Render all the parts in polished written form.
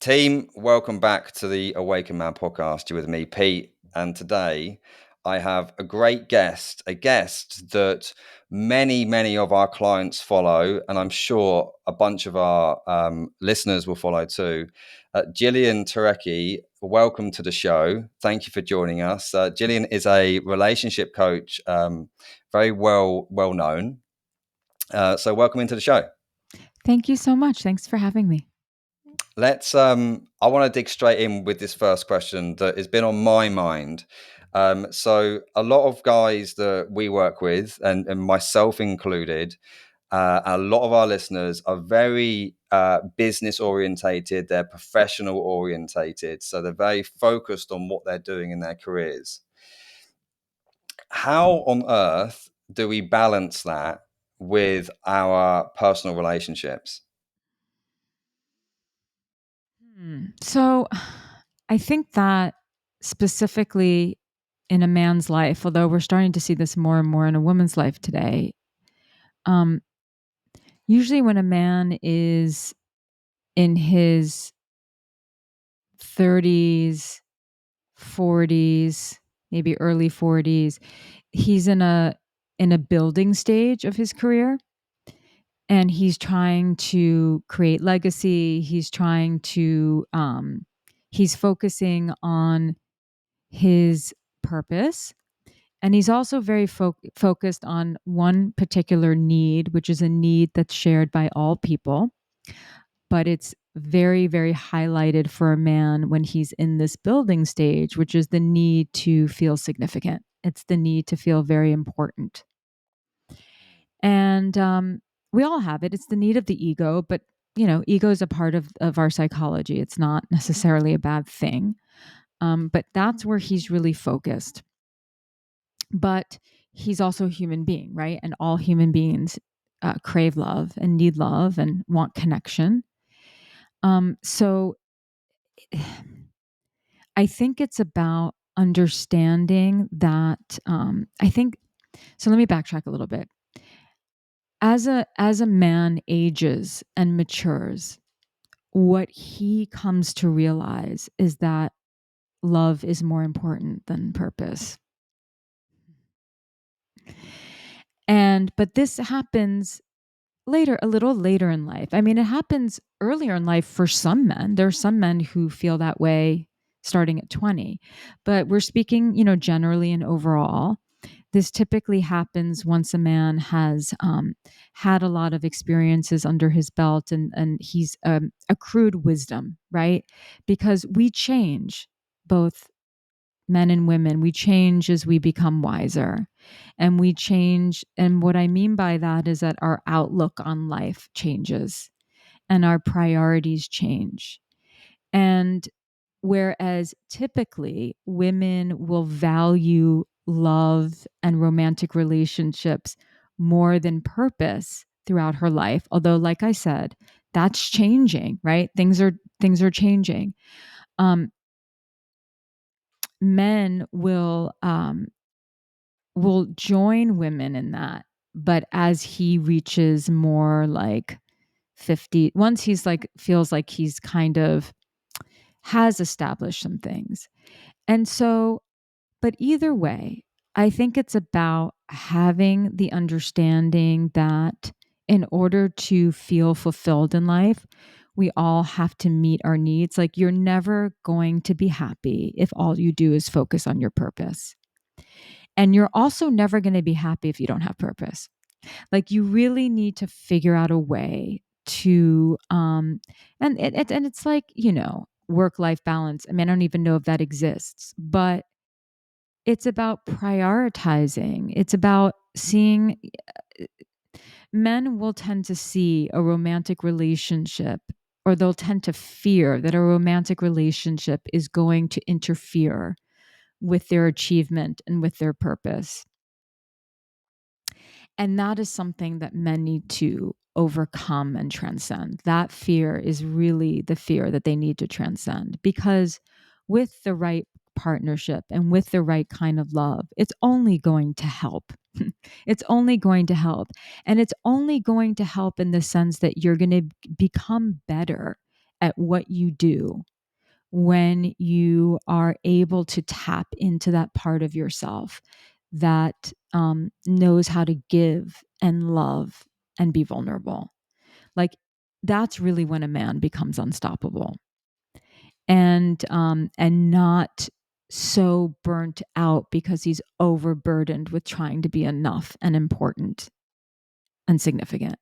Team, welcome back to the Awaken Man podcast. You're with me, Pete, and today I have a great guest, a guest that many of our clients follow, and I'm sure a bunch of our listeners will follow too. Jillian Turecki, welcome to the show. Thank you for joining us. Jillian is a relationship coach, very well known. So welcome into the show. Thank you so much. Thanks for having me. Let's I want to dig straight in with this first question that has been on my mind. So a lot of guys that we work with, and myself included, a lot of our listeners are very business orientated, they're professional orientated, so they're very focused on what they're doing in their careers. How on earth do we balance that with our personal relationships? So I think that specifically in a man's life, although we're starting to see this more and more in a woman's life today, um, usually when a man is in his 30s, 40s, maybe early 40s, he's in a building stage of his career, and he's trying to create legacy. He's focusing on his purpose. And he's also very focused on one particular need, which is a need that's shared by all people. But it's very, very highlighted for a man when he's in this building stage, which is the need to feel significant. It's the need to feel very important. And we all have it. It's the need of the ego, but ego is a part of our psychology. It's not necessarily a bad thing. But that's where he's really focused. But he's also a human being, right? And all human beings crave love and need love and want connection. So I think it's about understanding that. I think so. Let me backtrack a little bit. As a man ages and matures, what he comes to realize is that love is more important than purpose. But this happens later, a little later in life. I mean, it happens earlier in life for some men. There are some men who feel that way starting at 20. But we're speaking, generally and overall. This typically happens once a man has had a lot of experiences under his belt, and he's accrued wisdom, right? Because we change, both men and women. We change as we become wiser. And we change. And what I mean by that is that our outlook on life changes and our priorities change. And whereas typically women will value love and romantic relationships more than purpose throughout her life, although, like I said, that's changing, right? Things are changing. Men will join women in that, but as he reaches more like 50, once he's like feels like he's kind of has established some things. And so, but either way, I think it's about having the understanding that in order to feel fulfilled in life, we all have to meet our needs. Like, you're never going to be happy if all you do is focus on your purpose. And you're also never going to be happy if you don't have purpose. Like, you really need to figure out a way to and it's like, work life balance. I mean, I don't even know if that exists, but it's about prioritizing. It's about seeing. Men will tend to see a romantic relationship, or they'll tend to fear that a romantic relationship is going to interfere with their achievement and with their purpose. And that is something that men need to overcome and transcend. That fear is really the fear that they need to transcend, because with the right partnership and with the right kind of love, it's only going to help. It's only going to help. And it's only going to help in the sense that you're going to become better at what you do when you are able to tap into that part of yourself that knows how to give and love and be vulnerable. Like, that's really when a man becomes unstoppable, and not so burnt out because he's overburdened with trying to be enough and important and significant.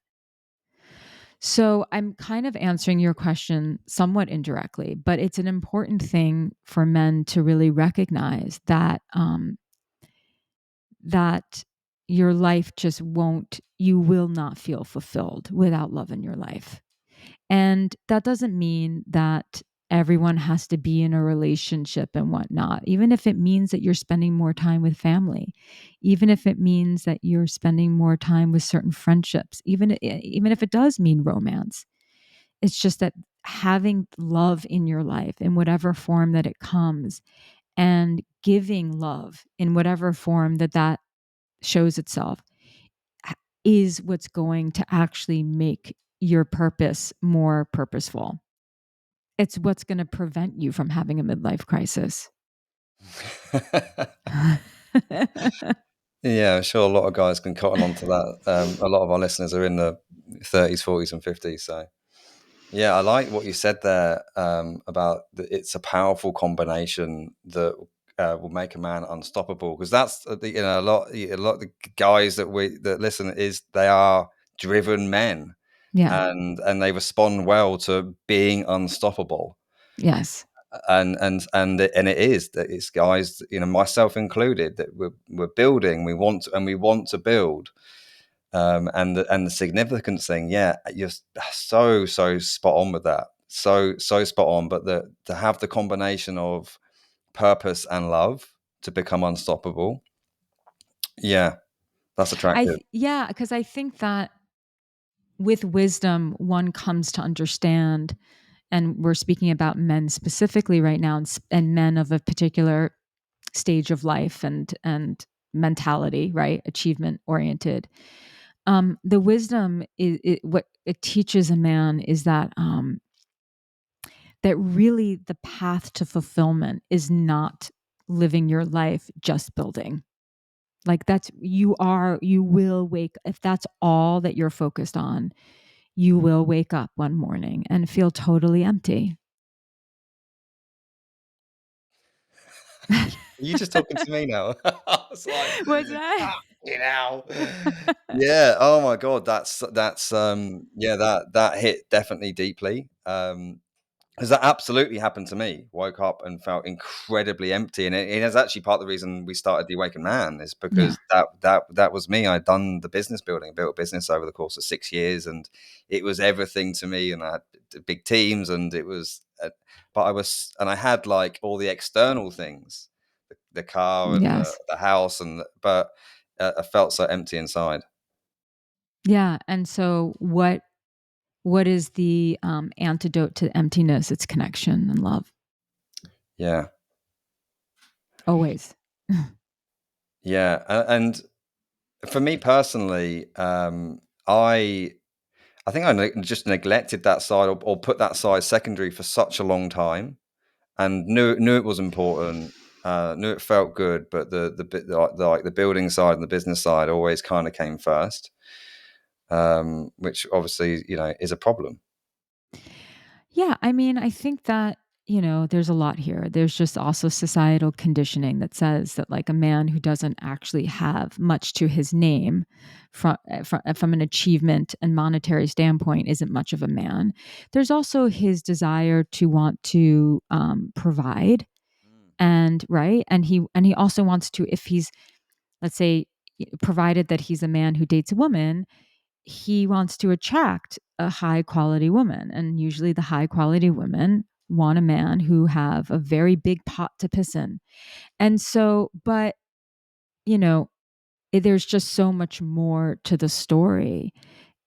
So I'm kind of answering your question somewhat indirectly, but it's an important thing for men to really recognize that that your life just won't, you will not feel fulfilled without love in your life. And that doesn't mean that everyone has to be in a relationship and whatnot, even if it means that you're spending more time with family, even if it means that you're spending more time with certain friendships, even if it does mean romance. It's just that having love in your life in whatever form that it comes, and giving love in whatever form that that shows itself, is what's going to actually make your purpose more purposeful. It's what's going to prevent you from having a midlife crisis. Yeah, I'm sure a lot of guys can cotton on to that. A lot of our listeners are in the 30s, 40s, and 50s. So, yeah, I like what you said there about it's a powerful combination that will make a man unstoppable. Because that's a lot of the guys that listen is they are driven men, Yeah. and they respond well to being unstoppable. Yes. And it is that it's guys, myself included, that we're building. We want to build. And the significant thing, yeah, you're so spot on with that. So spot on. But to have the combination of purpose and love to become unstoppable, yeah, that's attractive. Yeah, because I think that with wisdom, one comes to understand, and we're speaking about men specifically right now, and men of a particular stage of life and mentality, right? Achievement oriented. The wisdom is what it teaches a man is that really the path to fulfillment is not living your life just building. Like, you will wake, if that's all that you're focused on, you will wake up one morning and feel totally empty. Are you just talking to me now? I was like, What's that? ah, yeah. Oh my god, that's yeah, that hit definitely deeply. Because that absolutely happened to me. Woke up and felt incredibly empty, and it is actually part of the reason we started the Awakened Man is Yeah. because that was me. I'd done the business building, built a business over the course of 6 years, and it was everything to me. And I had big teams, and it was, but I had like all the external things, the car and Yes. the house, but I felt so empty inside. Yeah. And so what is the antidote to emptiness? It's connection and love. Yeah, Always. yeah, and for me personally, I think just neglected that side, or put that side secondary for such a long time, and knew it was important, knew it felt good, but the bit like the building side and the business side always kind of came first, which obviously is a problem. Yeah, I mean, I think that, there's a lot here. There's just also societal conditioning that says that, like, a man who doesn't actually have much to his name from an achievement and monetary standpoint isn't much of a man. There's also his desire to want to provide, Mm. and right, and he also wants to, if he's, let's say, provided that he's a man who dates a woman, he wants to attract a high quality woman. And usually the high quality women want a man who have a very big pot to piss in. And so, but, you know, there's just so much more to the story.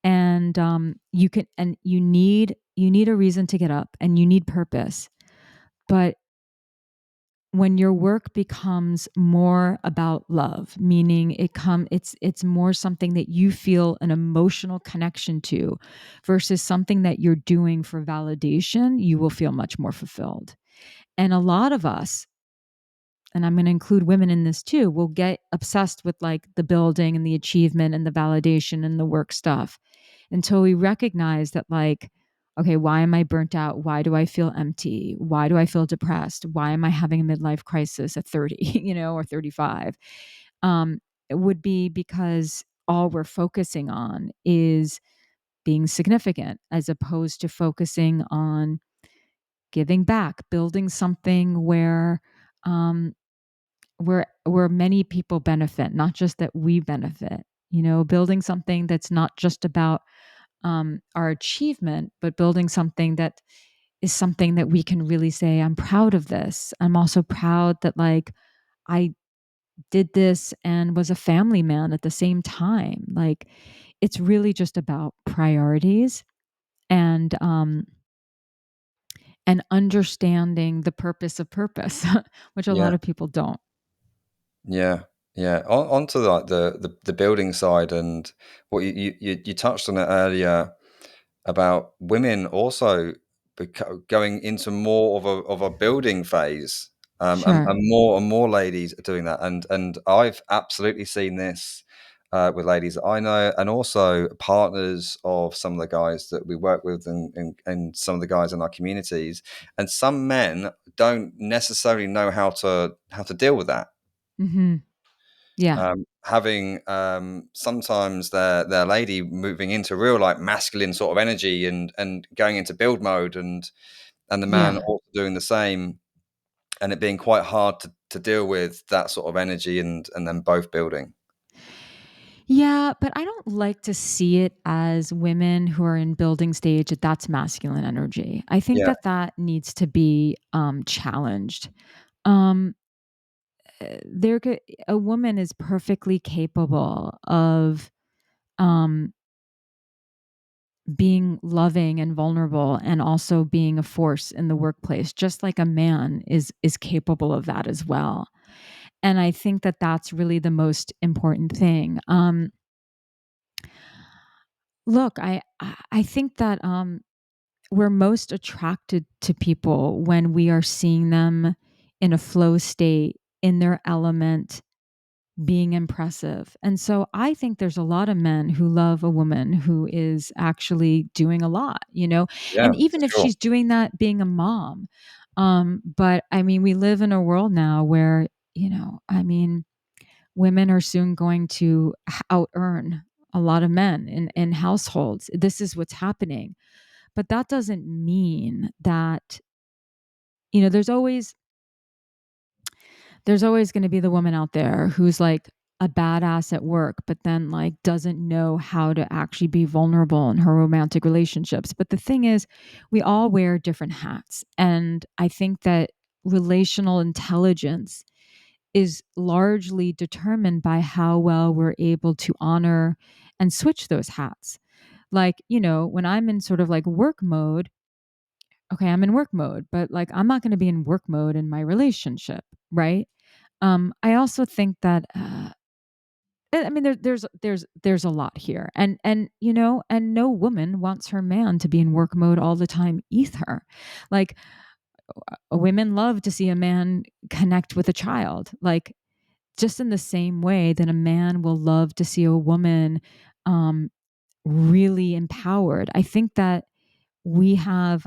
And you need a reason to get up, and you need purpose. But when your work becomes more about love, meaning it's more something that you feel an emotional connection to versus something that you're doing for validation, you will feel much more fulfilled. And a lot of us, and I'm going to include women in this too, will get obsessed with like the building and the achievement and the validation and the work stuff until we recognize that, like, okay, why am I burnt out? Why do I feel empty? Why do I feel depressed? Why am I having a midlife crisis at 30, or 35? It would be because all we're focusing on is being significant as opposed to focusing on giving back, building something um, where many people benefit, not just that we benefit. Building something that's not just about our achievement, but building something that is something that we can really say, I'm proud of this. I'm also proud that, like, I did this and was a family man at the same time. Like, it's really just about priorities and understanding the purpose of purpose, which a lot Yeah. of people don't. Yeah, yeah. Onto like the building side, and what you touched on it earlier about women also going into more of a building phase, Sure. and more ladies are doing that, and I've absolutely seen this with ladies that I know, and also partners of some of the guys that we work with, and some of the guys in our communities, and some men don't necessarily know how to deal with that. Hmm. Yeah. Having sometimes their lady moving into real like masculine sort of energy, and going into build mode, and the man Yeah. also doing the same, and it being quite hard to deal with that sort of energy, and then both building. Yeah, but I don't like to see it as women who are in building stage that that's masculine energy. I think Yeah, that that needs to be challenged. Um, there could A woman is perfectly capable of um, being loving and vulnerable, and also being a force in the workplace, just like a man is capable of that as well. And I think that that's really the most important thing. Look, I think that we're most attracted to people when we are seeing them in a flow state, in their element, being impressive. And so I think there's a lot of men who love a woman who is actually doing a lot. yeah, And for even if sure. she's doing that being a mom. But I mean, we live in a world now where, I mean, women are soon going to out earn a lot of men in households. This is what's happening. But that doesn't mean that, you know, there's always going to be the woman out there who's like a badass at work, but then like doesn't know how to actually be vulnerable in her romantic relationships. But the thing is, we all wear different hats. And I think that relational intelligence is largely determined by how well we're able to honor and switch those hats. Like, when I'm in sort of like work mode, okay, I'm in work mode, but like I'm not going to be in work mode in my relationship, right? I also think that I mean there's a lot here, and no woman wants her man to be in work mode all the time either. Like, women love to see a man connect with a child, like just in the same way that a man will love to see a woman um, really empowered. We have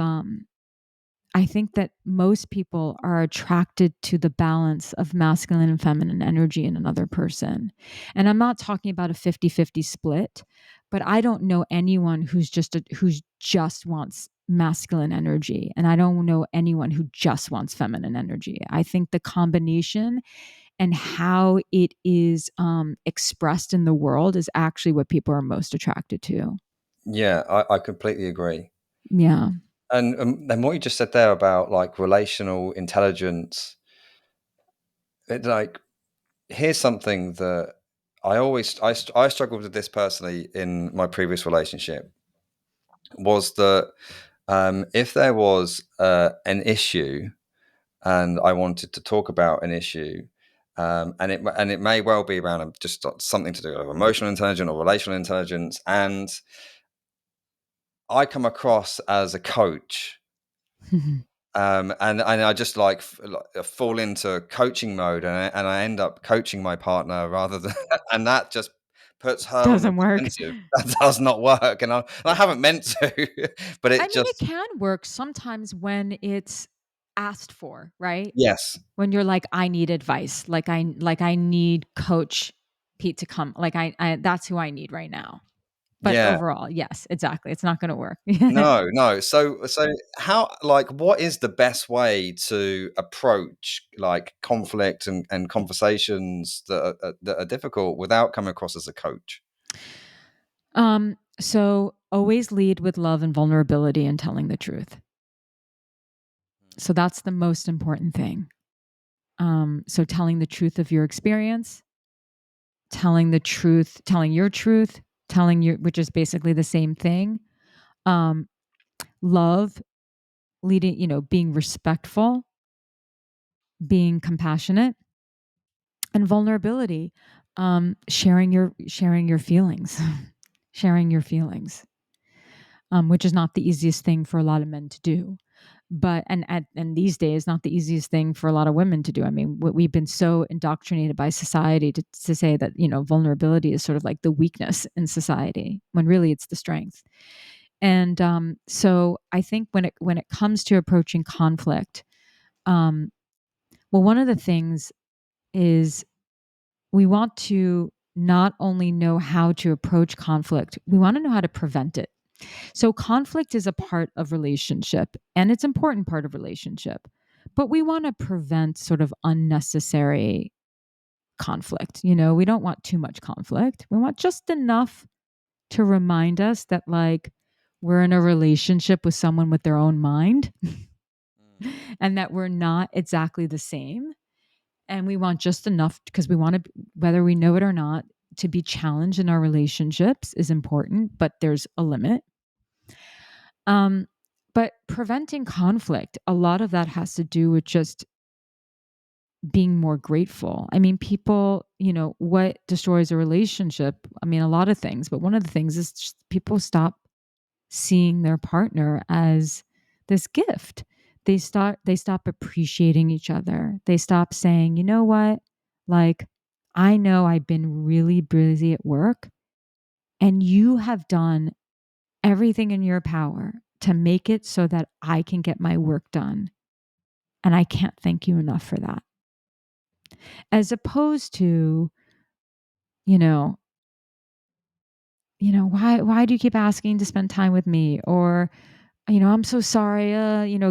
I think that most people are attracted to the balance of masculine and feminine energy in another person. And I'm not talking about a 50-50 split, but I don't know anyone who's just wants masculine energy, and I don't know anyone who just wants feminine energy. I think the combination and how it is expressed in the world is actually what people are most attracted to. Yeah, I completely agree. Yeah. And what you just said there about like relational intelligence, it like here's something that I struggled with this personally in my previous relationship, was that if there was an issue, and I wanted to talk about an issue. And it may well be around just something to do with emotional intelligence or relational intelligence. And I come across as a coach, and I just fall into coaching mode, and I end up coaching my partner rather than, and that just puts her on the Doesn't work. defensive. That does not work, and I haven't meant to, but I it mean, it just can work sometimes when it's asked for, right? yes, When you're like, I need advice, like I need Coach Pete to come, like I that's who I need right now. But yeah. overall, yes, exactly. It's not going to work. No, no. So how, like, what is the best way to approach like conflict and conversations that are difficult without coming across as a coach? So always lead with love and vulnerability and telling the truth. So that's the most important thing. So telling the truth of your experience, telling the truth, telling your truth, telling your, which is basically the same thing. Um, love, leading, being respectful, being compassionate, and vulnerability, sharing your feelings, sharing your feelings, which is not the easiest thing for a lot of men to do. But and these days, not the easiest thing for a lot of women to do. I mean, we've been so indoctrinated by society to say that vulnerability is sort of like the weakness in society, when really it's the strength. And so I think when it comes to approaching conflict, um, well, one of the things is we want to not only know how to approach conflict, we want to know how to prevent it. So conflict is a part of relationship, and it's an important part of relationship. But we want to prevent sort of unnecessary conflict. We don't want too much conflict. We want just enough to remind us that, like, we're in a relationship with someone with their own mind and that we're not exactly the same. And we want just enough because we want to, whether we know it or not, to be challenged in our relationships is important, but there's a limit. Um, but preventing conflict, a lot of that has to do with just being more grateful. I mean, people, what destroys a relationship? I mean, a lot of things, but one of the things is just people stop seeing their partner as this gift. They stop appreciating each other. They stop saying, you know what? Like, I know I've been really busy at work and you have done everything in your power to make it so that I can get my work done. And I can't thank you enough for that. As opposed to, you know, why do you keep asking to spend time with me? Or, I'm so sorry,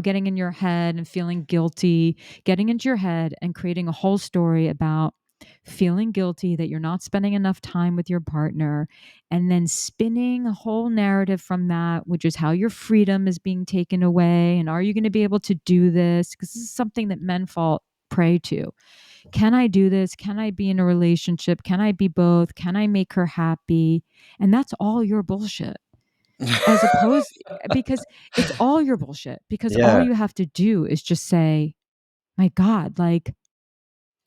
getting in your head and feeling guilty, getting into your head and creating a whole story about feeling guilty that you're not spending enough time with your partner, and then spinning a whole narrative from that, which is how your freedom is being taken away. And are you going to be able to do this? Because this is something that men fall prey to. Can I do this? Can I be in a relationship? Can I be both? Can I make her happy? And that's all your bullshit. As opposed, because it's all your bullshit, because all Yeah. you have to do is just say, my God, like,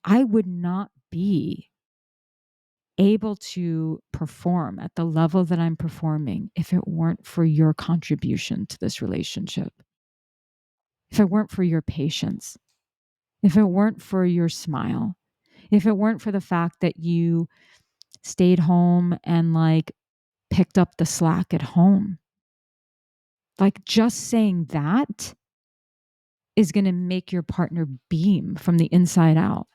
I would not be able to perform at the level that I'm performing if it weren't for your contribution to this relationship, if it weren't for your patience, if it weren't for your smile, if it weren't for the fact that you stayed home and, like, picked up the slack at home. Like, just saying that is going to make your partner beam from the inside out.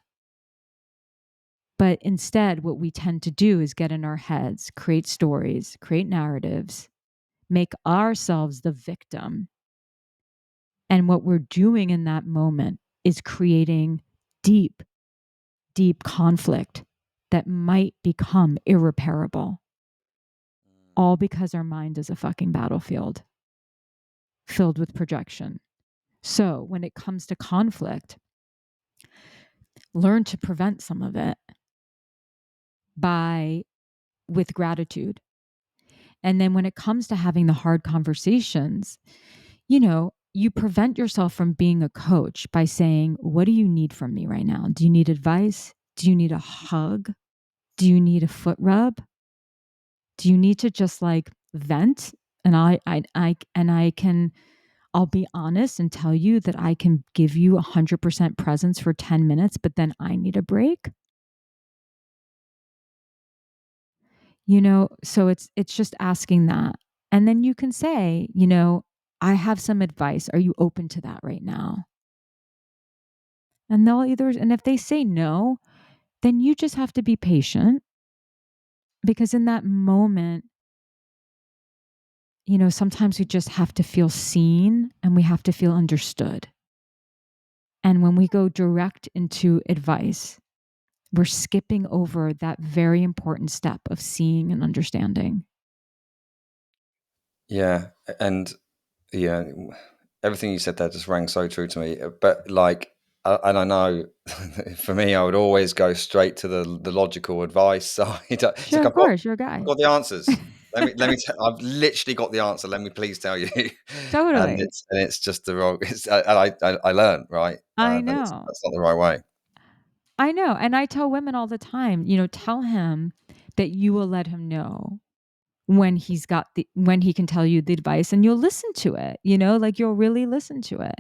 But instead, what we tend to do is get in our heads, create stories, create narratives, make ourselves the victim. And what we're doing in that moment is creating deep, deep conflict that might become irreparable, all because our mind is a fucking battlefield filled with projection. So when it comes to conflict, learn to prevent some of it by with gratitude. And then when it comes to having the hard conversations, you prevent yourself from being a coach by saying, what do you need from me right now? Do you need advice? Do you need a hug? Do you need a foot rub? Do you need to just like vent? And I can, I'll be honest and tell you that I can give you 100% presence for 10 minutes, but then I need a break. So it's just asking that. And then you can say, I have some advice. Are you open to that right now? And if they say no, then you just have to be patient, because in that moment, sometimes we just have to feel seen and we have to feel understood. And when we go direct into advice, we're skipping over that very important step of seeing and understanding. Yeah, and yeah, everything you said there just rang so true to me. But like, and I know for me, I would always go straight to the logical advice side. It's Sure, like of course, you're a I've guy. got the answers. I've literally got the answer. Let me please tell you. And Totally. it's just the wrong. I learned right I that know. that's not the right way. I know. And I tell women all the time, tell him that you will let him know when he can tell you the advice, and you'll listen to it, like you'll really listen to it.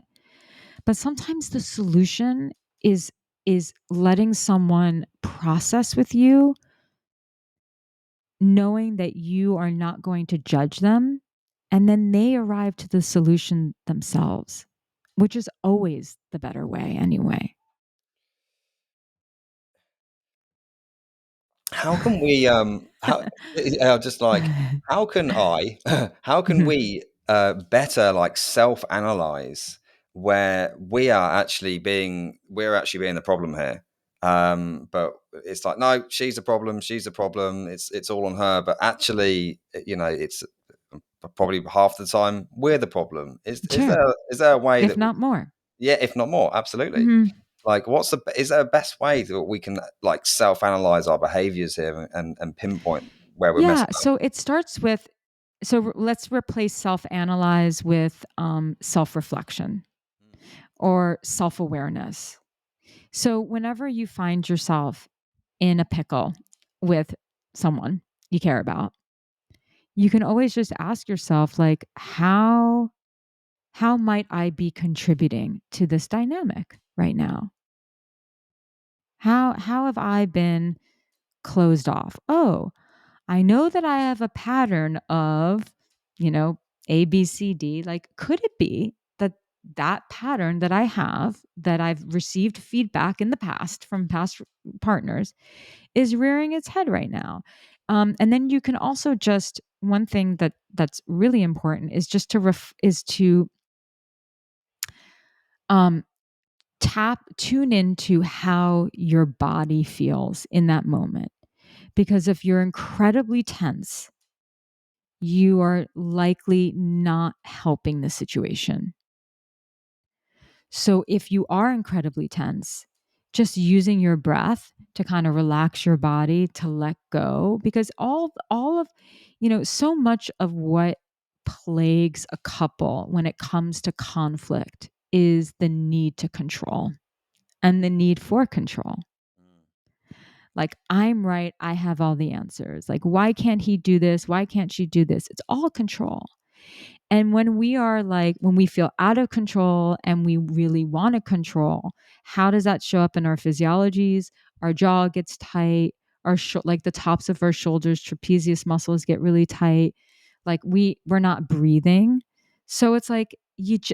But sometimes the solution is letting someone process with you, knowing that you are not going to judge them, and then they arrive to the solution themselves, which is always the better way anyway. How can we just like how can I how can we better like self-analyze where we're actually being the problem here. But it's like, no, she's the problem, it's all on her, but actually, it's probably half the time we're the problem. Sure. Is there a way If that not more. yeah, if not more, absolutely. Mhm. Like, is there a best way that we can like self-analyze our behaviors here and pinpoint where we're Yeah, messing up? so it starts with let's replace self-analyze with self-reflection or self-awareness. So whenever you find yourself in a pickle with someone you care about, you can always just ask yourself, like, how might I be contributing to this dynamic right now? How have I been closed off? Oh, I know that I have a pattern of, you know, A, B, C, D. Like, could it be that that pattern that I have, that I've received feedback in the past from past partners, is rearing its head right now? And then you can also just, one thing that's really important is just to um, tune into how your body feels in that moment. Because if you're incredibly tense, you are likely not helping the situation. So if you are incredibly tense, just using your breath to kind of relax your body, to let go, because all of so much of what plagues a couple when it comes to conflict is the need to control and the need for control. Like, I'm right, I have all the answers. Like, why can't he do this? Why can't she do this? It's all control. And when we feel out of control and we really want to control, how does that show up in our physiologies? Our jaw gets tight, like the tops of our shoulders, trapezius muscles get really tight. Like, we're not breathing. So it's like,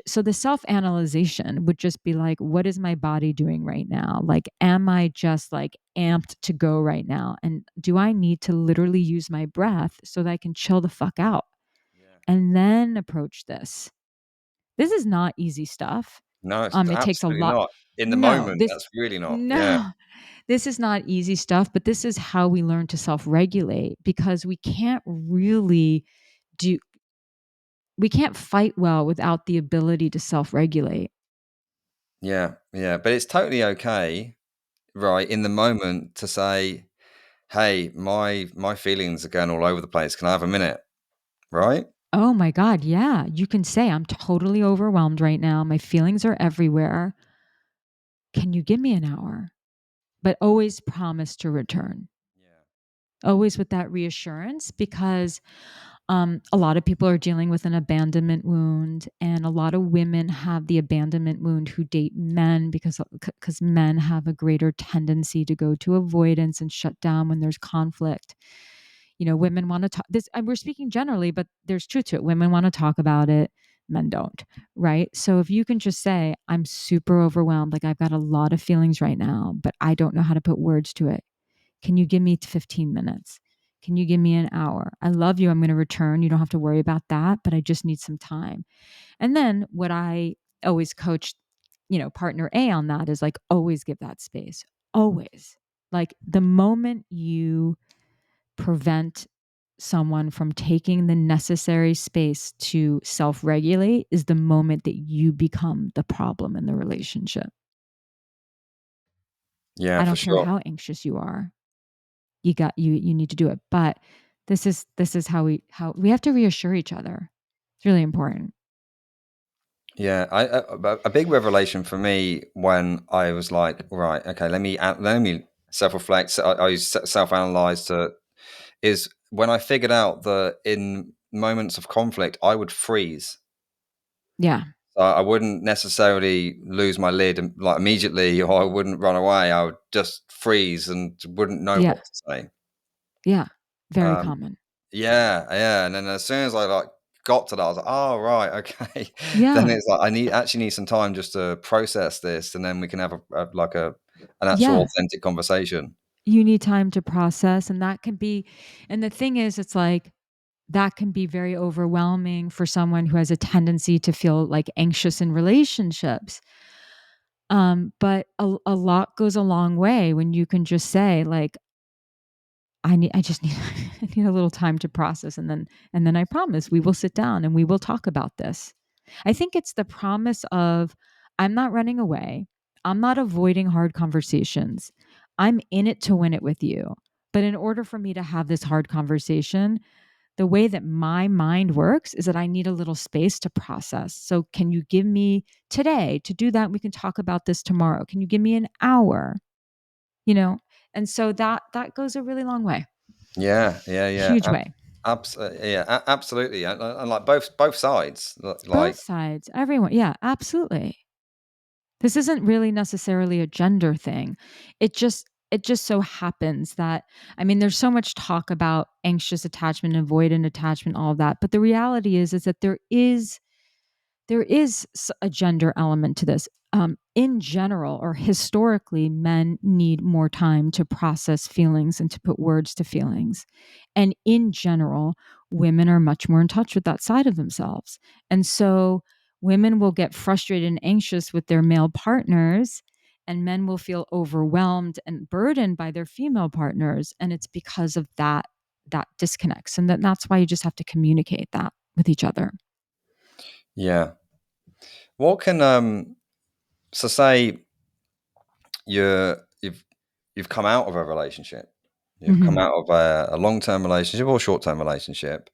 so the self-analyzation would just be like, what is my body doing right now? Like, am I just like amped to go right now? And do I need to literally use my breath so that I can chill the fuck out Yeah. and then approach this? This is not easy stuff. No, it's It takes a absolutely lot. not. In the No, moment, this that's really not. Yeah. no, this is not easy stuff, but this is how we learn to self-regulate, because do we can't fight well without the ability to self-regulate. Yeah. Yeah. But it's totally okay, right, in the moment to say, hey, my feelings are going all over the place. Can I have a minute? Right? Oh my God. Yeah. You can say, I'm totally overwhelmed right now. My feelings are everywhere. Can you give me an hour? But always promise to return. Yeah. Always with that reassurance, because a lot of people are dealing with an abandonment wound, and a lot of women have the abandonment wound who date men because men have a greater tendency to go to avoidance and shut down when there's conflict. Women want to talk this, and we're speaking generally, but there's truth to it. Women want to talk about it, men don't, right? So if you can just say, I'm super overwhelmed, like I've got a lot of feelings right now, but I don't know how to put words to it. Can you give me 15 minutes? Can you give me an hour? I love you. I'm going to return. You don't have to worry about that, but I just need some time. And then what I always coach, partner A on that is like, always give that space. Always. Like the moment you prevent someone from taking the necessary space to self regulate is the moment that you become the problem in the relationship. Yeah, I for don't care sure. how anxious you are. You need to do it. But this is how we have to reassure each other. It's really important. Yeah, a big revelation for me when I was like, right, okay, let me self reflect. I self analyze to is when I figured out that in moments of conflict, I would freeze. Yeah. So I wouldn't necessarily lose my lid like immediately, or I wouldn't run away. I would just freeze and wouldn't know Yeah. what to say. Yeah. Very Um, common. yeah, yeah. And then as soon as I like got to that, I was like, oh right, okay. Then Yeah. it's like I need some time just to process this, and then we can have an actual Yeah. authentic conversation. You need time to process, and that can be, and the thing is, it's like that can be very overwhelming for someone who has a tendency to feel like anxious in relationships. But a lot goes a long way when you can just say, like, I just need I need a little time to process, and then I promise we will sit down and we will talk about this. I think it's the promise of, I'm not running away. I'm not avoiding hard conversations. I'm in it to win it with you. But in order for me to have this hard conversation, the way that my mind works is that I need a little space to process. So can you give me today to do that? We can talk about this tomorrow. Can you give me an hour? You know? And so that goes a really long way. Yeah, yeah, yeah. Huge way. Absolutely. And like both sides, Both like sides, everyone. Yeah, absolutely. This isn't really necessarily a gender thing. It just so happens that, I mean, there's so much talk about anxious attachment, avoidant attachment, all of that, but the reality is that there is a gender element to this. In general, or historically, men need more time to process feelings and to put words to feelings. And in general, women are much more in touch with that side of themselves. And so women will get frustrated and anxious with their male partners, and men will feel overwhelmed and burdened by their female partners. And it's because of that disconnects. And that's why you just have to communicate that with each other. yeah. What can so say you've come out of a relationship, you've come Hmm. out of a long term relationship or short term relationship,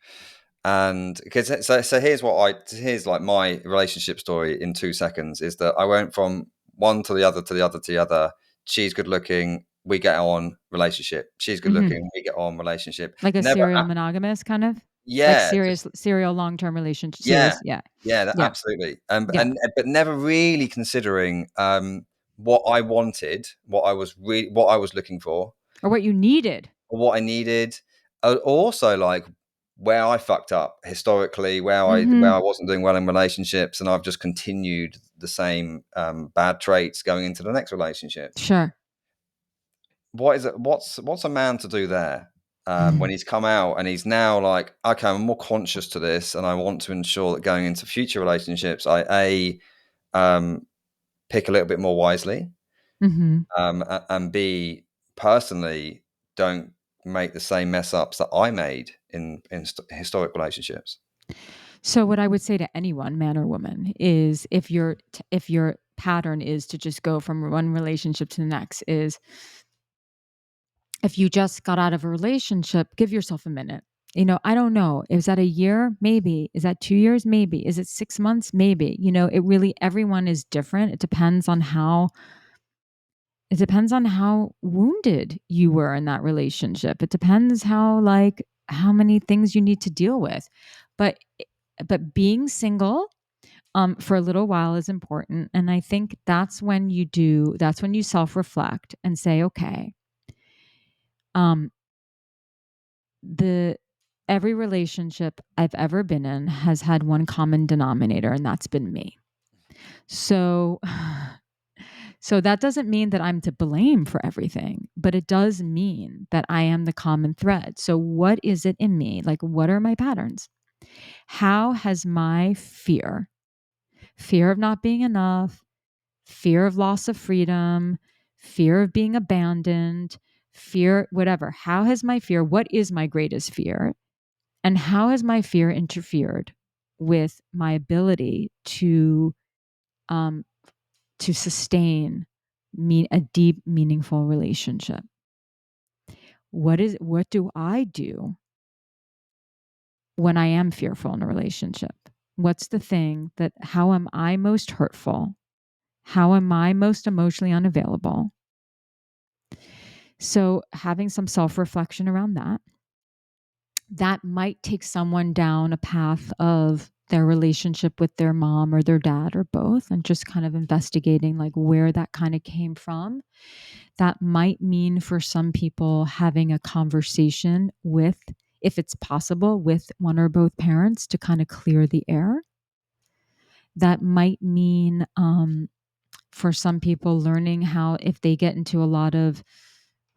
and because here's like my relationship story in 2 seconds is that I went from one to the other to the other to the other. She's good looking, we get on, relationship. She's good Hmm. looking, we get on, relationship. Like a Never, serial monogamous kind of? Like yeah, serial long-term relationship, yeah, serious, yeah. yeah, Yeah. absolutely. Yeah. But never really considering what I wanted, what I was looking for, Or what you needed. or what I needed. Also, like where I fucked up historically, where I Mhm. wasn't doing well in relationships, and I've just continued the same bad traits going into the next relationship. Sure. What is it? What's a man to do there? When Mhm. he's come out and he's now like, okay, I'm more conscious to this, and I want to ensure that going into future relationships, I um, pick a little bit more wisely, Mhm. and B, personally, don't make the same mess ups that I made in historic relationships. So what I would say to anyone, man or woman, is if your pattern is to just go from one relationship to the next, is if you just got out of a relationship, give yourself a minute. I don't know. Is that a year? Maybe. Is that 2 years? Maybe. Is it 6 months? Maybe. It really, everyone is different. It depends on how wounded you were in that relationship. It depends how many things you need to deal with. But but being single for a little while is important. And I think that's when you self-reflect and say, okay, um, the every relationship I've ever been in has had one common denominator, and that's been me. So so that doesn't mean that I'm to blame for everything, but it does mean that I am the common thread. So what is it in me? Like, what are my patterns? How has my fear of not being enough, fear of loss of freedom, fear of being abandoned, fear, whatever. How has my fear, what is my greatest fear? And how has my fear interfered with my ability um, to sustain a deep, meaningful relationship? What do I do when I am fearful in a relationship? What's the thing how am I most hurtful? How am I most emotionally unavailable? So having some self-reflection around that might take someone down a path of their relationship with their mom or their dad or both, and just kind of investigating like where that kind of came from. That might mean for some people having a conversation with, if it's possible, with one or both parents to kind of clear the air. That might mean for some people learning how, if they get into a lot of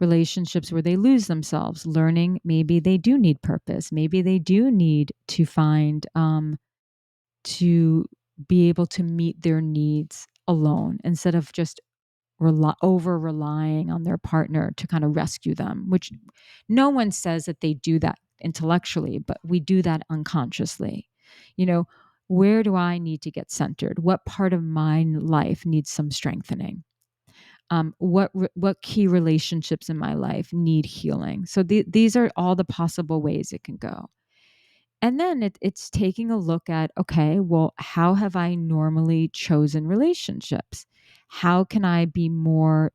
relationships where they lose themselves, learning maybe they do need purpose. Maybe they do need to find, to be able to meet their needs alone instead of just over relying on their partner to kind of rescue them, which no one says that they do that intellectually, but we do that unconsciously. You know, where do I need to get centered? What part of my life needs some strengthening? What key relationships in my life need healing? So these are all the possible ways it can go. And then it's taking a look at, okay, well, how have I normally chosen relationships? How can I be more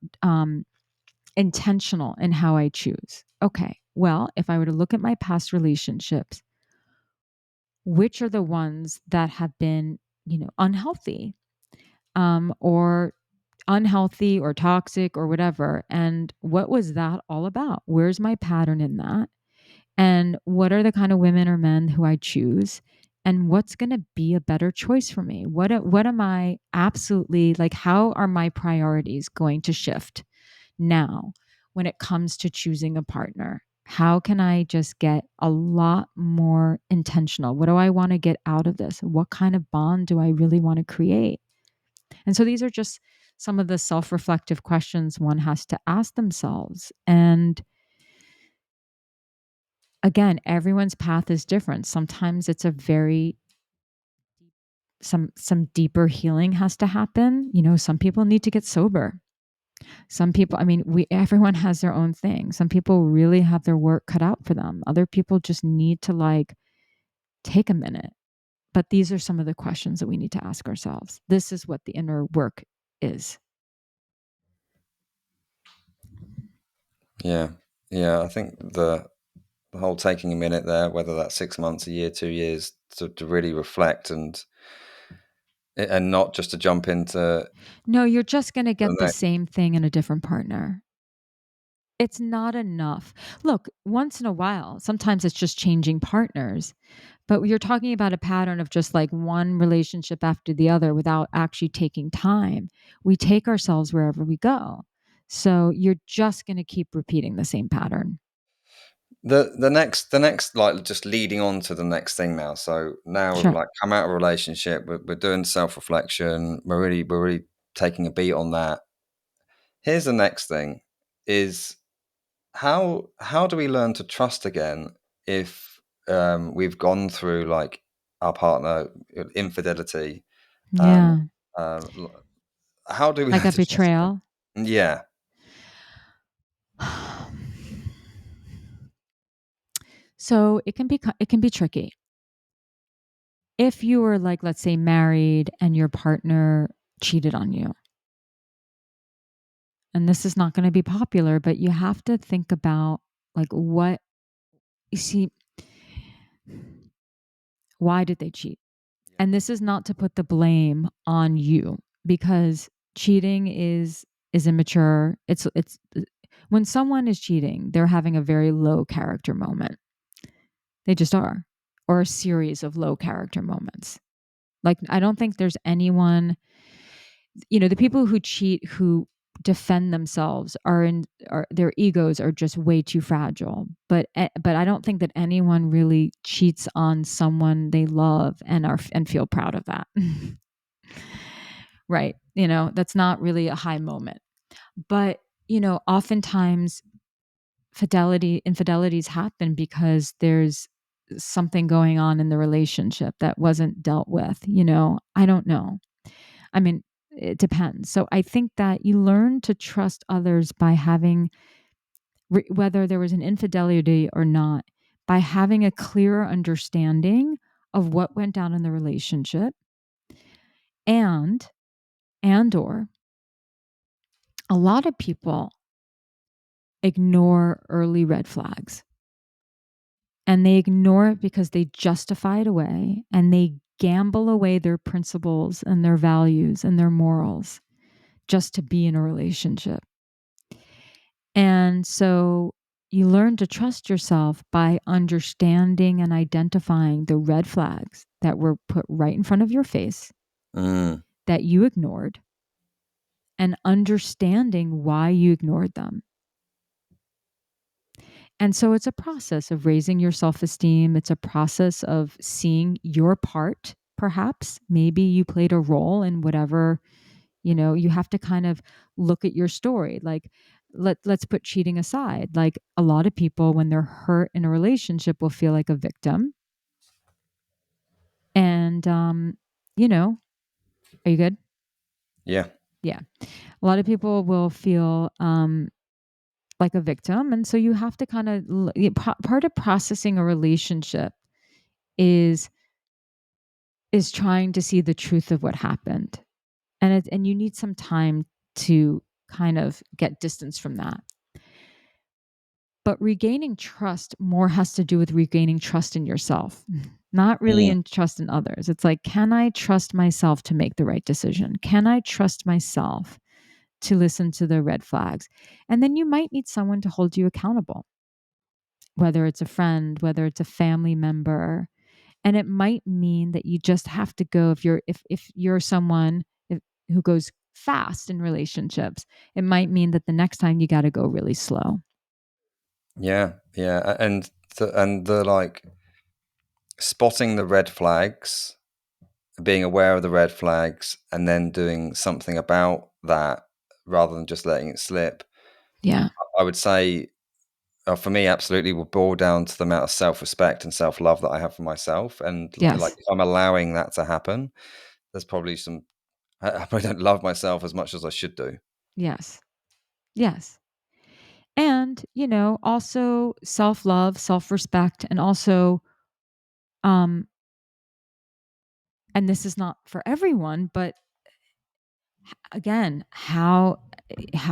intentional in how I choose? Okay, well, if I were to look at my past relationships, which are the ones that have been, unhealthy, or unhealthy or toxic or whatever? And what was that all about? Where's my pattern in that? And what are the kind of women or men who I choose? And what's going to be a better choice for me? What am I absolutely like? How are my priorities going to shift now when it comes to choosing a partner? How can I just get a lot more intentional? What do I want to get out of this? What kind of bond do I really want to create? And so these are just some of the self reflective questions one has to ask themselves. And again, everyone's path is different. Sometimes it's a very some deeper healing has to happen. Some people need to get sober. Some people, I mean, we everyone has their own thing. Some people really have their work cut out for them. Other people just need to like take a minute. But these are some of the questions that we need to ask ourselves. This is what the inner work is. Yeah. Yeah. I think the whole taking a minute there, whether that's 6 months, a year, 2 years, to really reflect and not just to jump into No, you're just going to the get the next. same thing in a different partner. It's not enough. Look, once in a while, sometimes it's just changing partners, but you're talking about a pattern of just like one relationship after the other without actually taking time. We take ourselves wherever we go. So you're just going to keep repeating the same pattern. The next like just leading on to the next thing now. So now we've Sure. like come out of a relationship, we're doing self-reflection, we're really taking a beat on that. Here's the next thing is how do we learn to trust again if we've gone through like our partner infidelity, and Yeah. uh, how do we Like learn a to trust betrayal. again? Yeah. So it can be tricky. If you were like, let's say, married and your partner cheated on you, and this is not going to be popular, but you have to think about like what you see, why did they cheat? And this is not to put the blame on you, because cheating is immature. It's when someone is cheating, they're having a very low character moment. They just are, or a series of low character moments. Like, I don't think there's anyone, the people who cheat, who defend themselves, are their egos are just way too fragile. But I don't think that anyone really cheats on someone they love and feel proud of that. Right. That's not really a high moment. But, oftentimes infidelities happen because there's something going on in the relationship that wasn't dealt with. I don't know. I mean, it depends. So I think that you learn to trust others by having, whether there was an infidelity or not, by having a clearer understanding of what went down in the relationship, and or a lot of people ignore early red flags, and they ignore it because they justify it away, and they gamble away their principles and their values and their morals just to be in a relationship. And so you learn to trust yourself by understanding and identifying the red flags that were put right in front of your face Mm. that you ignored, and understanding why you ignored them. And so it's a process of raising your self esteem. It's a process of seeing your part, perhaps. Maybe you played a role in whatever, you have to kind of look at your story. Like, let's put cheating aside. Like, a lot of people, when they're hurt in a relationship, will feel like a victim. And, are you good? Yeah. Yeah. A lot of people will feel like a victim. And so you have to kind of, part of processing a relationship is trying to see the truth of what happened. And you need some time to kind of get distance from that. But regaining trust more has to do with regaining trust in yourself, not really Mm. in trust in others. It's like, can I trust myself to make the right decision? Can I trust myself to listen to the red flags? And then you might need someone to hold you accountable, whether it's a friend, whether it's a family member. And it might mean that you just have to go, if you're someone who goes fast in relationships, it might mean that the next time you got to go really slow. Yeah. Yeah. And the like spotting the red flags, being aware of the red flags, and then doing something about that rather than just letting it slip. Yeah. I would say, for me, absolutely will boil down to the amount of self-respect and self-love that I have for myself. And like, Yes. if I'm allowing that to happen, there's probably I probably don't love myself as much as I should do. Yes. Yes. And, also self-love, self-respect, and also, um, and this is not for everyone, but again, how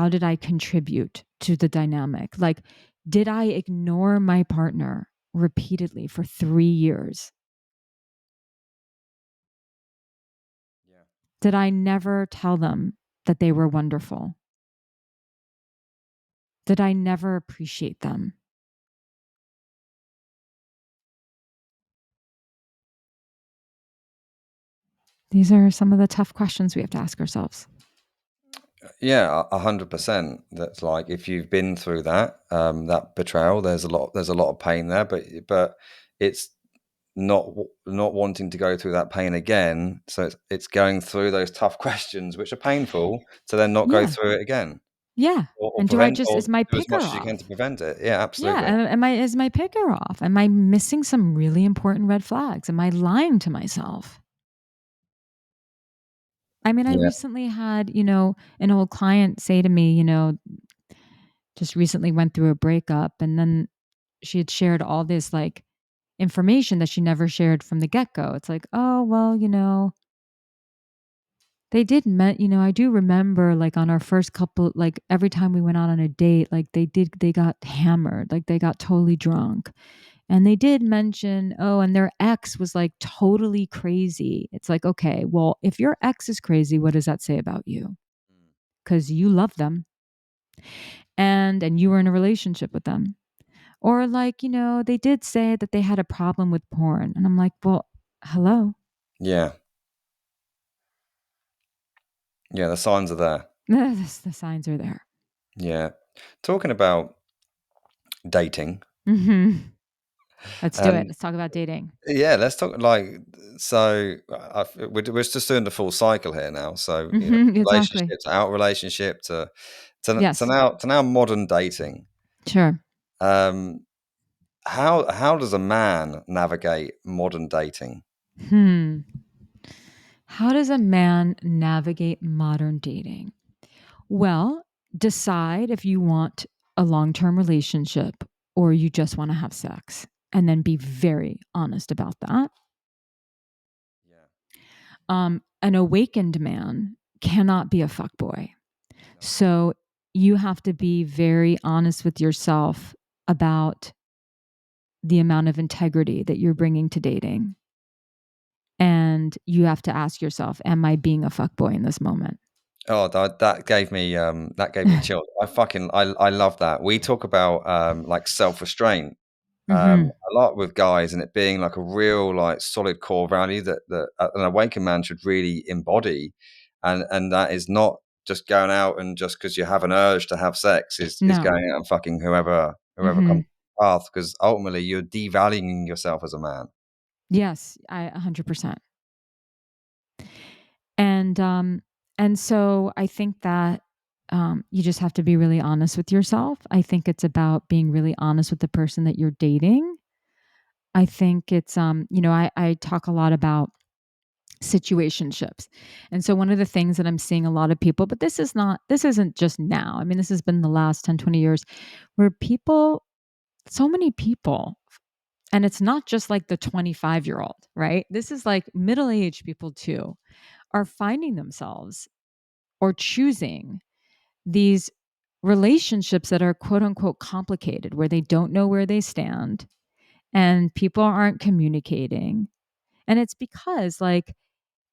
did I contribute to the dynamic? Like, did I ignore my partner repeatedly for 3 years? Yeah. Did I never tell them that they were wonderful? Did I never appreciate them? These are some of the tough questions we have to ask ourselves. Yeah, 100%. That's like, if you've been through that betrayal, there's a lot of pain there, but it's not wanting to go through that pain again. So it's going through those tough questions, which are painful, to then not go Yeah. through it again, Yeah. or And do I prevent, just, or is my do as much picker as you can to off? prevent it. Yeah, Yeah. absolutely. Is my picker off? Am I missing some really important red flags? Am I lying to myself? I mean, I Yeah. recently had, an old client say to me, just recently went through a breakup, and then she had shared all this like information that she never shared from the get-go. It's like, oh well, they did I do remember like on our first couple, like every time we went out on a date, like they got hammered, like they got totally drunk. And they did mention, oh, and their ex was like totally crazy. It's like, okay, well, if your ex is crazy, what does that say about you? Because you love them and you were in a relationship with them. Or like, they did say that they had a problem with porn. And I'm like, well, hello. Yeah. Yeah, the signs are there. The signs are there. Yeah. Talking about dating, Hmm. Let's do it. and Let's talk about dating. yeah, let's talk like so. We're just doing the full cycle here now. So Exactly. relationships, out relationship Yes. to now modern dating. Sure. Um, how does a man navigate modern dating? Hmm. How does a man navigate modern dating? Well, decide if you want a long term relationship or you just want to have sex, and then be very honest about that. Yeah. An awakened man cannot be a fuckboy. No. So you have to be very honest with yourself about the amount of integrity that you're bringing to dating. And you have to ask yourself, am I being a fuckboy in this moment? Oh, that gave me chills. I love that. We talk about like self-restraint Hmm. a lot with guys, and it being like a real like solid core value that an awakened man should really embody, and that is not just going out and just because you have an urge to have sex is No. going out and fucking whoever comes Hmm. path, because ultimately you're devaluing yourself as a man. Yes, I 100%. And so I think that you just have to be really honest with yourself. I think it's about being really honest with the person that you're dating. I think it's I talk a lot about situationships. And so one of the things that I'm seeing a lot of people, but this isn't just now. I mean, this has been the last 10, 20 years where so many people, and it's not just like the 25-year-old, right? This is like middle-aged people too, are finding themselves or choosing these relationships that are quote unquote complicated, where they don't know where they stand and people aren't communicating. And it's because like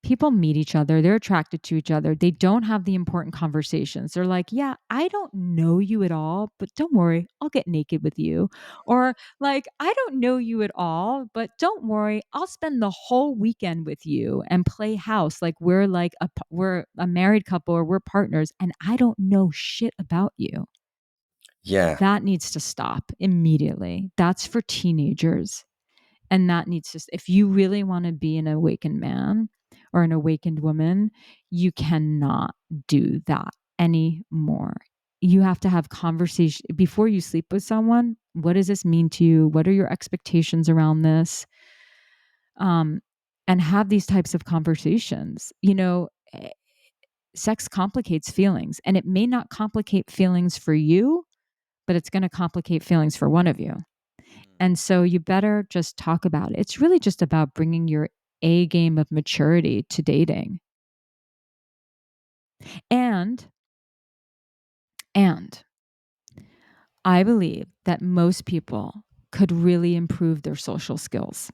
people meet each other, they're attracted to each other, they don't have the important conversations. They're like, yeah, I don't know you at all, but don't worry, I'll get naked with you. Or like, I don't know you at all, but don't worry, I'll spend the whole weekend with you and play house like we're a married couple or we're partners and I don't know shit about you. Yeah, That needs to stop immediately. That's for teenagers. And that needs to, if you really want to be an awakened man or an awakened woman, you cannot do that anymore. You have to have conversation before you sleep with someone. What does this mean to you? What are your expectations around this? Um, and have these types of conversations. Sex complicates feelings, and it may not complicate feelings for you, but it's going to complicate feelings for one of you. And so you better just talk about it. It's really just about bringing your A game of maturity to dating. And and I believe that most people could really improve their social skills.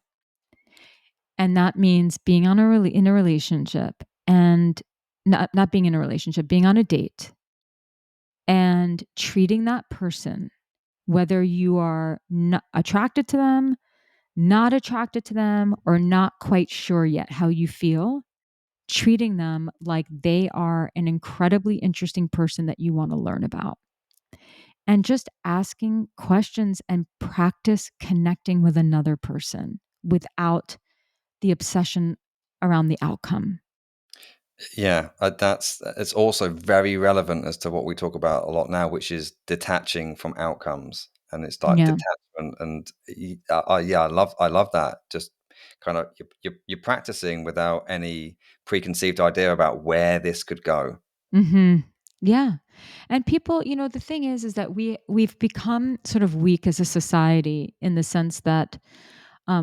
And that means being in a relationship and not being in a relationship, being on a date and treating that person, whether you are not attracted to them, not attracted to them, or not quite sure yet how you feel, treating them like they are an incredibly interesting person that you want to learn about. And just asking questions and practice connecting with another person without the obsession around the outcome. yeah. That's it's also very relevant as to what we talk about a lot now, which is detaching from outcomes, and it's like Yeah. detachment. And yeah, I love that. Just kind of you're practicing without any preconceived idea about where this could go. Hmm. Yeah. And people, the thing is that we've become sort of weak as a society in the sense that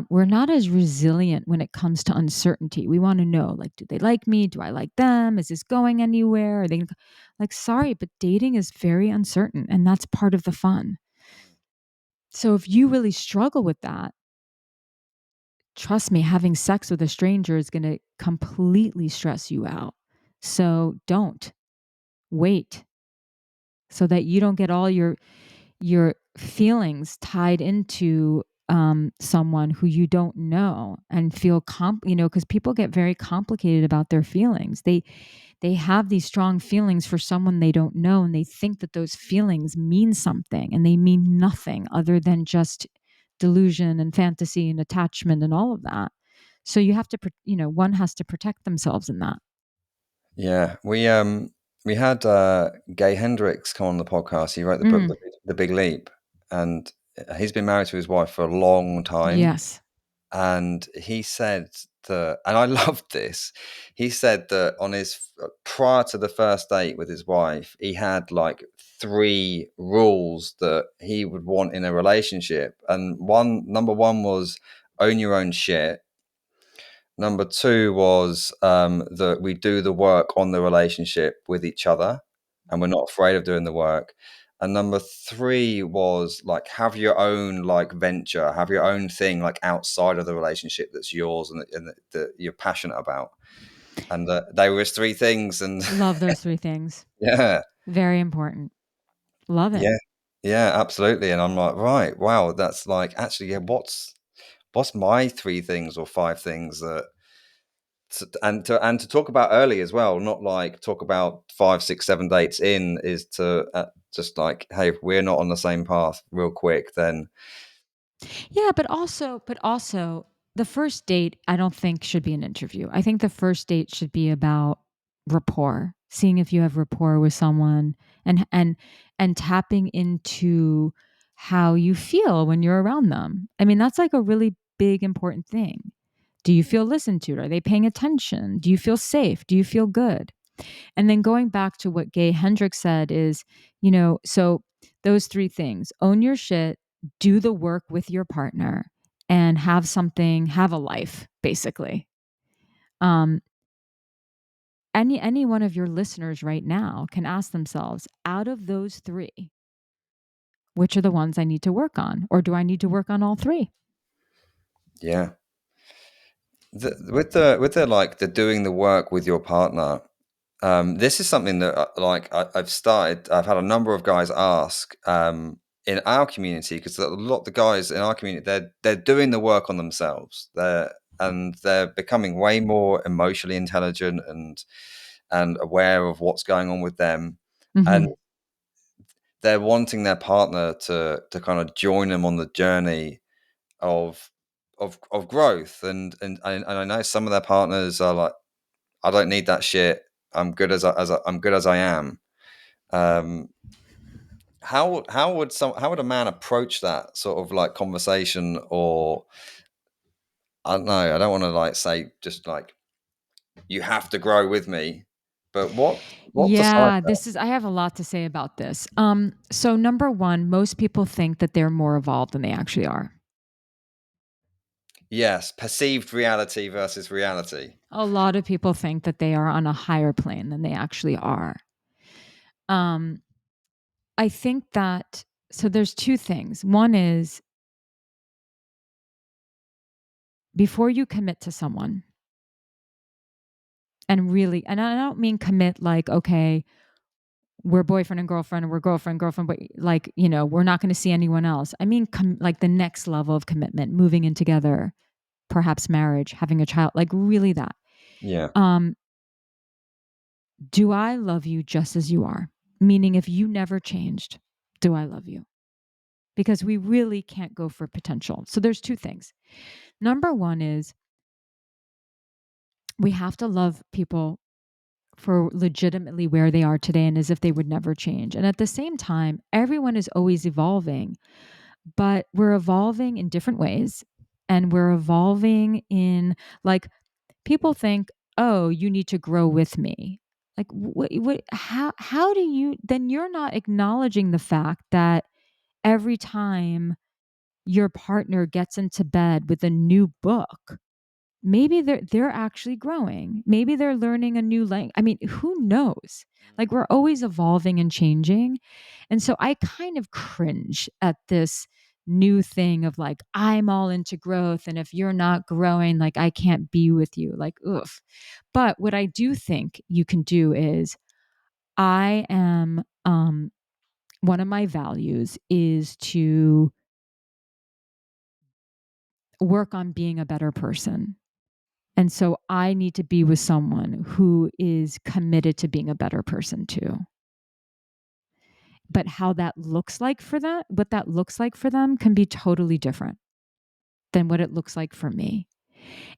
we're not as resilient when it comes to uncertainty. We want to know, like, do they like me? Do I like them? Is this going anywhere? Are they like, sorry, but dating is very uncertain, and that's part of the fun. So if you really struggle with that, trust me, having sex with a stranger is going to completely stress you out. So don't wait so that you don't get all your feelings tied into someone who you don't know and feel because people get very complicated about their feelings. They have these strong feelings for someone they don't know, and they think that those feelings mean something, and they mean nothing other than just delusion and fantasy and attachment and all of that. So you have to, one has to protect themselves in that. Yeah, we had Gay Hendricks come on the podcast. He wrote the book Mm, The Big Leap, and he's been married to his wife for a long time. yes. And he said that, and I loved this. He said that on his prior to the first date with his wife, he had like three rules that he would want in a relationship, and number one was own your own shit. Number two was that we do the work on the relationship with each other, and we're not afraid of doing the work. And number three was like have your own like venture, have your own thing like outside of the relationship that's yours and that you're passionate about. And they were his three things. And Love those three things. yeah, Very important. Love it. yeah, yeah, absolutely. And I'm like, right, wow, that's like actually, yeah, what's my three things or five things that and to talk about early as well, not like talk about 5 6 7 dates in, is to just like, hey, if we're not on the same path real quick, then Yeah, but also the first date I don't think should be an interview. I think the first date should be about rapport, seeing if you have rapport with someone and tapping into how you feel when you're around them. I mean, that's like a really big important thing. Do you feel listened to? Are they paying attention? Do you feel safe? Do you feel good? And then going back to what Gay Hendricks said is, so those three things: own your shit, do the work with your partner, and have a life, basically. Um, any one of your listeners right now can ask themselves, out of those three, which are the ones I need to work on? Or do I need to work on all three? yeah. With the like the doing the work with your partner, this is something that like I've had a number of guys ask in our community, because a lot of the guys in our community, they're doing the work on themselves, they're becoming way more emotionally intelligent and aware of what's going on with them, and Hmm. they're wanting their partner to kind of join them on the journey of of growth, and I know some of their partners are like, I don't need that shit. I'm good I'm good as I am. Um, how would a man approach that sort of like conversation? Or I don't know. I don't want to like say just like you have to grow with me, but what's the side? Yeah, I have a lot to say about this. So number one, most people think that they're more evolved than they actually are. Yes, perceived reality versus reality. A lot of people think that they are on a higher plane than they actually are. Um, I think that so there's two things. One is before you commit to someone and I don't mean commit like, okay, we're boyfriend and girlfriend, or we're girlfriend, but like, we're not going to see anyone else. I mean, like the next level of commitment, moving in together, perhaps marriage, having a child, like really that. Yeah, Um, do I love you just as you are? Meaning, if you never changed, do I love you? Because we really can't go for potential. So there's two things. Number one is we have to love people for legitimately where they are today and as if they would never change. And at the same time, everyone is always evolving, but we're evolving in different ways. And we're evolving in like people think, oh, you need to grow with me. Like, how do you, then you're not acknowledging the fact that every time your partner gets into bed with a new book, maybe they're actually growing. Maybe they're learning a new language. I mean, who knows? Like, we're always evolving and changing. And so I kind of cringe at this new thing of like, I'm all into growth. And if you're not growing, like, I can't be with you. Like, oof. But what I do think you can do is, I am, one of my values is to work on being a better person. And so I need to be with someone who is committed to being a better person too. But how that looks like for them, what that looks like for them can be totally different than what it looks like for me.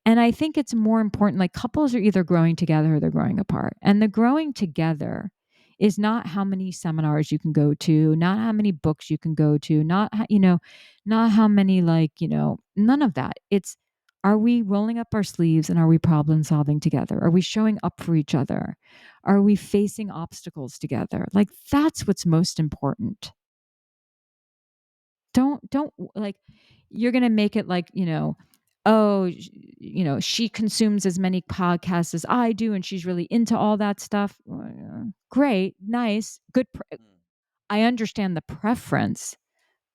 And I think it's more important, like, couples are either growing together or they're growing apart. And the growing together is not how many seminars you can go to, not how many books you can go to, not, not how many, like, none of that. It's, are we rolling up our sleeves and are we problem solving together? Are we showing up for each other? Are we facing obstacles together? Like, that's what's most important. Don't like, you're going to make it like, oh, she consumes as many podcasts as I do and she's really into all that stuff. Well, yeah, great, nice, good. I understand the preference,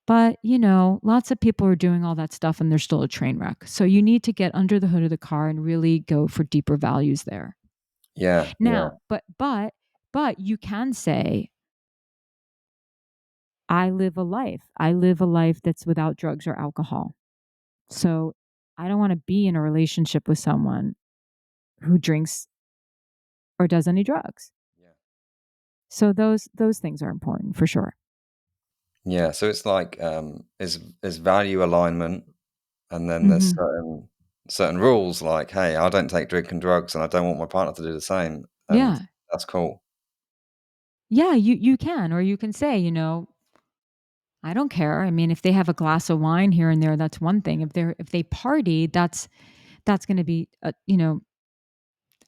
but lots of people are doing all that stuff and they're still a train wreck. So you need to get under the hood of the car and really go for deeper values there. Yeah, yeah, Now, but you can say, I live a life that's without drugs or alcohol. So I don't want to be in a relationship with someone who drinks or does any drugs. yeah. So those things are important for sure. Yeah, so it's like is value alignment, and then there's Hmm. certain rules like, hey, I don't take drink and drugs, and I don't want my partner to do the same, and Yeah. that's cool. Yeah, you can, or you can say, I don't care. I mean, if they have a glass of wine here and there, that's one thing. If they party, that's going to be,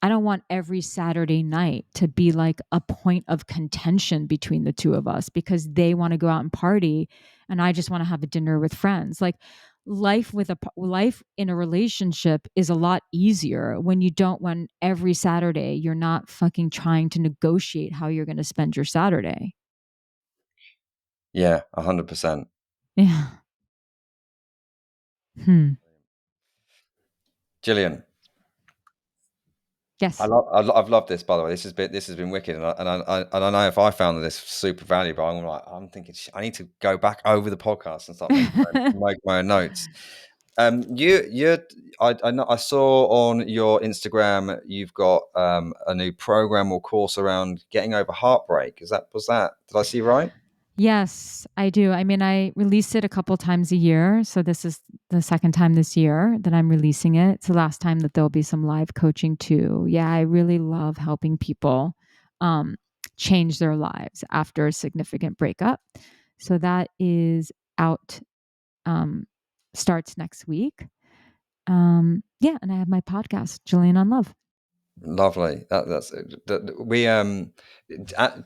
I don't want every Saturday night to be like a point of contention between the two of us because they want to go out and party and I just want to have a dinner with friends. Like, life in a relationship is a lot easier when every Saturday you're not fucking trying to negotiate how you're going to spend your Saturday. Yeah, 100%. Yeah. Hmm. Jillian, Yes. I've loved this, by the way. This has been wicked, and I know if I found this super valuable, I'm thinking I need to go back over the podcast and start make my own notes. You I know I saw on your Instagram you've got a new program or course around getting over heartbreak. Was that did I see right? Yes, I do. I mean, I release it a couple times a year. So this is the second time this year that I'm releasing it. It's the last time that there'll be some live coaching too. Yeah, I really love helping people um, change their lives after a significant breakup. So that is out, um, starts next week. Yeah, and I have my podcast, Jillian on Love. Lovely. We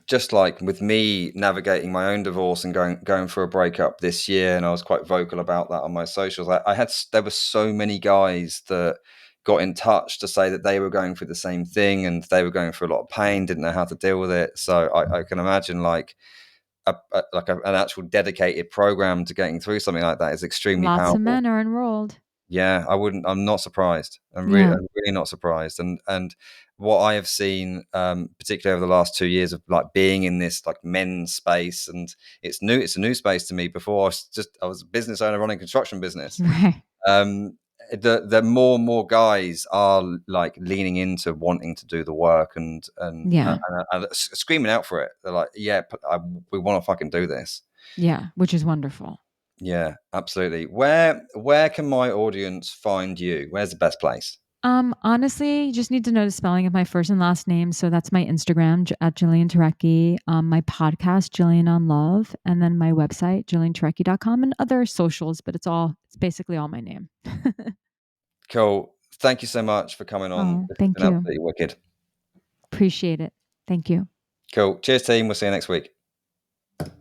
just like with me navigating my own divorce and going for a breakup this year, and I was quite vocal about that on my socials. There were so many guys that got in touch to say that they were going through the same thing and they were going through a lot of pain, didn't know how to deal with it. So I can imagine like an actual dedicated program to getting through something like that is extremely Lots of powerful. men are enrolled. Yeah, I'm not surprised. Yeah, I'm really not surprised. And what I have seen, particularly over the last 2 years of like being in this like men's space, and it's new. It's a new space to me. Before I was a business owner running a construction business. right. Um, the more and more guys are like leaning into wanting to do the work Yeah, and screaming out for it. They're like, yeah, we want to fucking do this. yeah, which is wonderful. Yeah, absolutely. Where can my audience find you? Where's the best place? Honestly, you just need to know the spelling of my first and last name. So that's my Instagram at Jillian Turecki, my podcast, Jillian on Love, and then my website, jillianturecki.com, and other socials, but it's basically all my name. Cool. Thank you so much for coming on. Oh, This has thank been you. absolutely wicked. Appreciate it. Thank you. Cool. Cheers, team. We'll see you next week.